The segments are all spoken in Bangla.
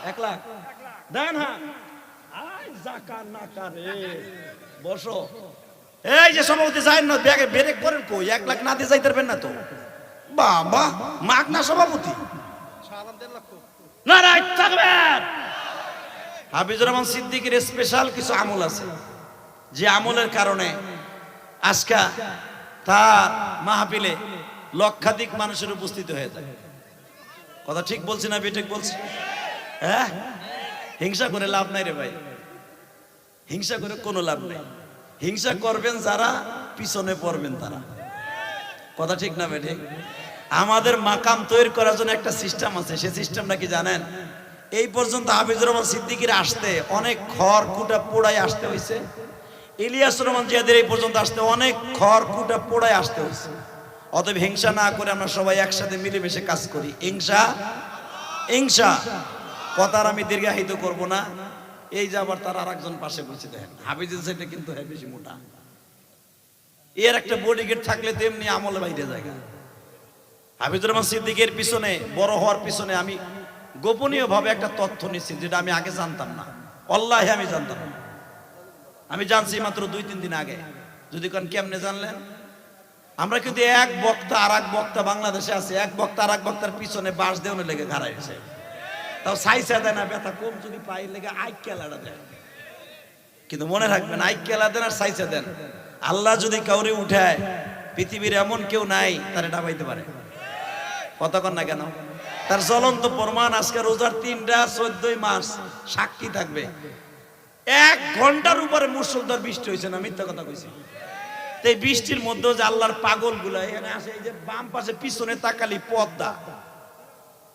1 লাখ দেন। হ্যাঁ জাকাত না করে বসো। এই যে সভাপতি যাই না ব্যাগে ব্রেক করেন কই, 1 লাখ না দিয়ে যাইতে পারবেন না তো বাবা, মাগ না সভাপতি নারায় থাকবেন। হাফিজুর রহমান সিদ্দিকীর স্পেশাল কিছু আমল আছে, যে আমলের কারণে আজকে তার মাহফিলে লক্ষাধিক মানুষের উপস্থিত হয়ে যায়। কথা ঠিক বলছি না বেঠিক বলছি? হ্যাঁ, হিংসা করে লাভ নাই রে ভাই, হিংসা করে কোনো লাভ নাই। হিংসা করবেন যারা, পিছনে পড়বেন তারা। কথা ঠিক না বেঠিক? আমাদের মাকাম তৈরি করার জন্য একটা সিস্টেম আছে, সেই সিস্টেমটা কি জানেন? এই পর্যন্ত হাফিজুর রহমান সিদ্দিকীর আসতে অনেক খড় কুটা পোড়াই আসতে হয়েছে, ইলিয়াসুর রহমান জিয়াদের এই পর্যন্ত আসতে অনেক খড় কুটা পোড়াই আসতে হয়েছে। অতএব হিংসা না করে আমরা সবাই একসাথে মিলেমিশে কাজ করি। হিংসা কথার আমি দীর্ঘায়িত করব না। এই যে আবার তার আরেকজন পাশে বসে দেখেন, হাফিজুল সাহেব কিন্তু বেশি মোটা, এর একটা বডিগার্ড থাকলে তেমনি আমলে বাইরে জায়গা। হাফিজুর রহমান সিদ্দিকীর পিছনে বড় হওয়ার পিছনে আমি গোপনীয় ভাবে একটা তথ্য নিচ্ছি, যেটা আমি আগে জানতাম না। আল্লাহ আমি জানতাম না, আমি জানছি মাত্র 2-3 দিন আগে। যদি কোন কেমনে জানলেন? আমরা কিন্তু এক বক্তা আর এক বক্তা বাংলাদেশে আছে, এক বক্তা আর এক বক্তার পিছনে বাঁশ দেওয়ার লেগে ঘাড়াইছে, তাও সাইসা দেয় না, ব্যথা কম যদি পাই লেগে আইকেলাটা দেয়। কিন্তু মনে রাখবেন, আইকেলা দেন আর সাইসা দেন, আল্লাহ যদি কাউরে উঠায় পৃথিবীর এমন কেউ নাই তারে ডাবাইতে পারে। কতক্ষণ না কেন? তার জ্বলন্ত প্রমাণ আজকে রোজার 3টা 14 মাস সাক্ষী থাকবে। 1 ঘন্টার উপরে মুষলধার বৃষ্টি হয়েছে না, মিথ্যা কথা কইছি? এই বৃষ্টির মধ্যে যে আল্লাহর পাগল গুলা এখানে আসে, এই যে বাম পাশে পিছনে তাকালি পদ্মা,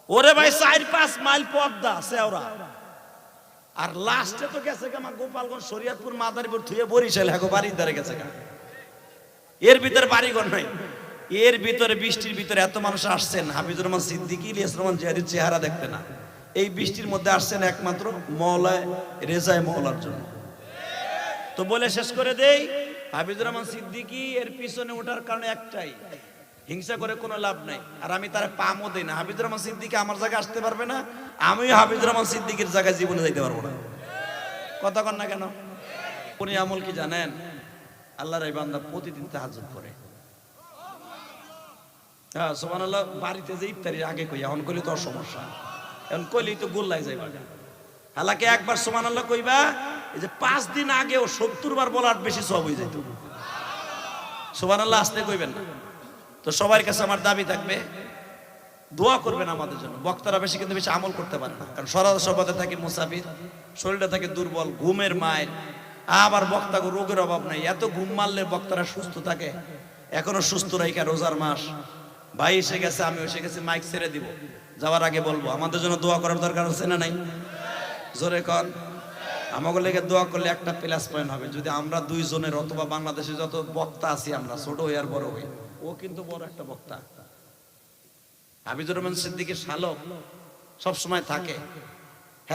ওরে ভাই 4-5 মাইল পদ্মা সেওরা, আর লাস্টে তো গেছে আমার গোপালগঞ্জ শরীয়তপুর মাদারীপুর থুয়ে বরিশাল হ্যাঁ বাড়ির ধারে গেছে। এর ভিতরে বাড়িঘর নাই, এর ভিতরে বৃষ্টির ভিতরে এত মানুষ আসছেন হাফিজুর রহমান সিদ্দিকী, ইলিয়াসুর রহমান জিয়াদের চেহারা দেখতে না, এই বৃষ্টির মধ্যে আসছেন একমাত্র মওলায় রেজায়ে মওলার জন্য। তো বলে শেষ করে দেই, হাফিজুর রহমান সিদ্দিকী এর পিছনে ওঠার কারণে একটাই, হিংসা করে কোনো লাভ নাই। আর আমি তার পামও দেই না। হাফিজুর রহমান সিদ্দিকী আমার জায়গায় আসতে পারবে না, আমিও হাফিজুর রহমান সিদ্দিকীর জায়গায় জীবনে যাইতে পারবো না। কথা কন না কেন? উনি আমল কি জানেন? আল্লাহর এই বান্দা প্রতিদিন তাহাজ্জুদ করে। হ্যাঁ সুবহানাল্লাহ। বাড়িতে যে ইফতারির আগে কই, এখন কইলে তো সমস্যা, এখন কইলেই তো গোল্লাই যাইবা। হালাকে একবার সুবহানাল্লাহ কইবা, এই যে 5 দিন আগেও 70 বার বলার বেশি সওয়াব হয়ে যাইত। সুবহানাল্লাহ আসতে কইবেন না। তো সবার কাছে আমার দাবি থাকবে, দোয়া করবেন আমাদের জন্য। বক্তারা বেশি কিন্তু বেশি আমল করতে পারে না, কারণ সরাসরি থাকে মুসাফির, শরীরটা থাকে দুর্বল, ঘুমের মায়ের, আবার বক্তা রোগের অভাব নাই। এত ঘুম মারলে বক্তারা সুস্থ থাকে, এখনো সুস্থ রাইখা রোজার মাস। ভাই এসে গেছে, আমি এসে গেছি, মাইক ছেড়ে দিব, যাওয়ার আগে বলবো আমাদের জন্য দোয়া করার দরকার আছে না নাই? জোরে কন। আমাকে লেগে দোয়া করলে একটা প্লাস পয়েন্ট হবে, যদি আমরা 2 জনের অথবা বাংলাদেশে যত বক্তা আছি আমরা, ছোট হই আর বড় হই, ও কিন্তু বড় একটা বক্তা। হাফিজুর রহমান সিদ্দিকীর শালক সবসময় থাকে,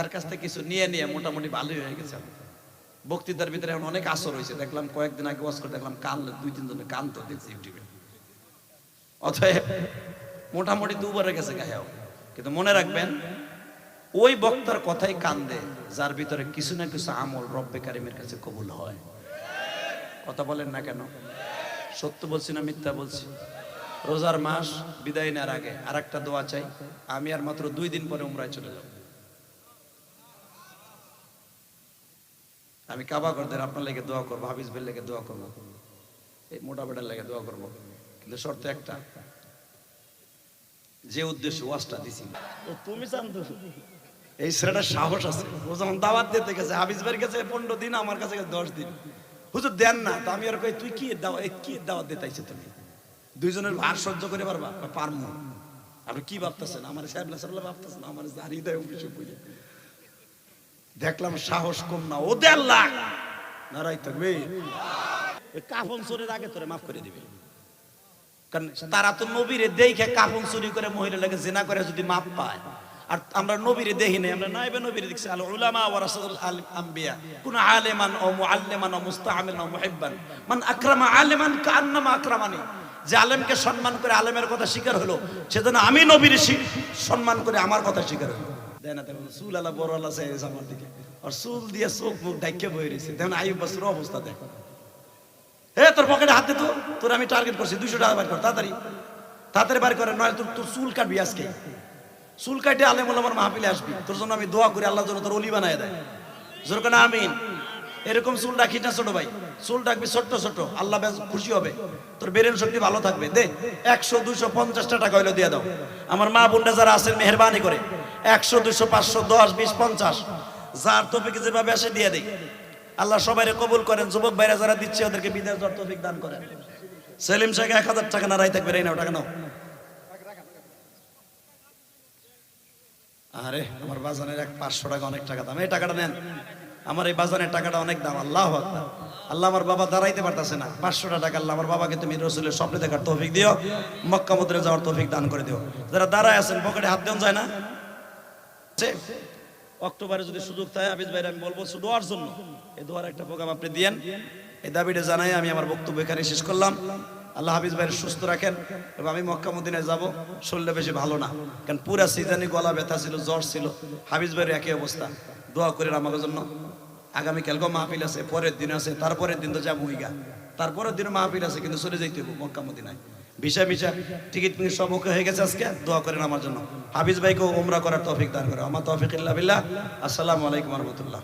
এর কাছ থেকে কিছু নিয়ে নিয়ে মোটামুটি ভালোই হয়ে গেছে। বক্তৃতার ভিতরে এখন অনেক আসর হয়েছে, দেখলাম কয়েকদিন আগে ওয়াজ করে দেখলাম কান 2-3 জনের কান তো দেখছি ইউটিউবে। অতএব মোটামুটি 2 বারে গেছে গায়েও। কিন্তু মনে রাখবেন, ওই বক্তার কথাই কান দে যার ভিতরে কিছু না কিছু আমল রব্বে কারিমের কাছে কবুল হয়। কথা বলেন না কেন? সত্য বলছি না মিথ্যা বলছি? রোজার মাস বিদায় নেওয়ার আগে আর একটা দোয়া চাই। আমি আর মাত্র 2 দিন পরে উমরায় চলে যাব। আমি কাবা করদের আপনার লেগে দোয়া করবো, হাফিজ ভাইয়ের লেগে দোয়া করবো, এই মোটা বেটার লেগে দোয়া করবো, কিন্তু শর্ত একটা, যে উদ্দেশ্য ওয়াজটা দিছি তুমি জানতো, এই ছেলেটার সাহস আছে। ও যখন দাওয়াত দিতে গেছে হাফিজ ভাইয়ের কাছে 15 দিন, আমার কাছে 10 দিন, হুজুর দেন না। তো আমি আর কই, তুই কি দাওয়াত দিতে আইছো? তুমি 2 জনের ভার সহ্য করে পারবা? পারমু। আপনি কি ভাবতেছেন? আমার সাহেবলা সাহেবলা ভাবতেছেন আমার জারি দেয় অফিসে বুঝে। দেখলাম সাহস কম না, ও 1.5 লাখ নারাই থাকবে। কাফন চোরের আগে তোরে মাফ করে দিবে, কারণ তারা তো নবীরে দেখে কাফন চুরি করে মহিলা লাগে জেনা করে যদি মাপ পায়। আর আমরা নবীরে দেখি নাই, আমরা নাইবে নবীরে দেখছি। আল উলামা ওয়ারাসাতুল আম্বিয়া, কুন আলিমান ও মুআল্লিমান ও মুস্তাআমিলান ও মুহিব্বান, মান আকরামা আলিমান কান্নামা আকরামানি। যে আলেমকে সম্মান করে আলেমের কথা স্বীকার হলো, সেজন্য আমি নবীর সম্মান করে আমার কথা স্বীকার হলো। দেয় না, তেমন চুল আলা বড় আলা চাই আমার দিকে, আর চুল দিয়ে চোখ মুখ ডাইকে বয়ে রয়েছে। তেমন আইয়ুব বাসুর অবস্থা দেখ। তোর পকেটে হাত দে তো, তোর আমি টার্গেট করছি, 200 টাকা বার কর, তাড়াতাড়ি তাড়াতাড়ি বার করে, নয় তোর চুল কাটবি আজকে। চুল কাটে আলেম ওলামার মাহফিলে আসবি, তোর জন্য আমি দোয়া করি আল্লাহ যেন তোর অলি বানায় দেয়। জোর করে আমিন। এরকম চুল রাখিস না ছোট ভাই, চুল রাখবি ছোট্ট ছোট, আল্লাহ খুশি হবে, তোর ব্রেন শক্তি ভালো থাকবে। দে 100 200 50টা টাকা হইলো দিয়ে দাও। আমার মা বোনরা যারা আছেন মেহেরবানি করে 100 200 500 10 20 50 যার তৌফিক যেভাবে আসে দিয়ে দেই। আল্লাহ সবাইরে কবুল করেন। যুবক ভাইরা যারা দিচ্ছে ওদেরকে বিদেশ যাওয়ার তৌফিক দান করেন। সেলিম শেখ 1000 টাকা না রাই থাকবে, এই নাও টাকা নাও। আরে আমার বাজানের 500 টাকা অনেক টাকা দাম, এই টাকাটা নেন। আমার এই বাজানের টাকাটা অনেক দাম। আল্লাহু আকবার। আল্লাহ আমার বাবা দাঁড়াইতে পারতেছে না, 500 টাকা আল্লাহ আমার বাবাকে তুমি রাসূলের স্বপ্নে দেখার তৌফিক দিও, মক্কা মদিনা যাওয়ার তৌফিক দান করে দিও। যারা দাঁড়ায় আছেন পকেটে হাত দেন যায় না। অক্টোবরে যদি সুযোগ থাকে হাফিজ ভাইরা আমি বলবো দোয়ার জন্য, এই দোয়ার একটা প্রোগ্রাম আপনি দিয়েন। এই দাবিটা জানাই আমি আমার বক্তব্য এখানে শেষ করলাম। আল্লাহ হাফিজ ভাইয়ের সুস্থ রাখেন এবং আমি মক্কা মদিনায় যাব। শরীরটা বেশি ভালো না, কারণ পুরা সিজনে গলা ব্যথা ছিল, জ্বর ছিল। হাফিজ ভাইয়ের একই অবস্থা। দোয়া করেন আমাদের জন্য। আগামীকালকেও মাহফিল আছে, পরের দিন আছে, তারপরের দিন তো যাবো ইগা, তারপরের দিনও মাহফিল আছে, কিন্তু চলে যাইতে হবে মক্কা মদিনায়। ভিসা টিকিট সব ওকে হয়ে গেছে আজকে। দোয়া করেন আমার জন্য, হাফিজ ভাইকেও উমরা করার তৌফিক দান করে। আমার তৌফিক ইল্লা বিল্লাহ। আসসালামু আলাইকুম ওয়া রাহমাতুল্লাহ।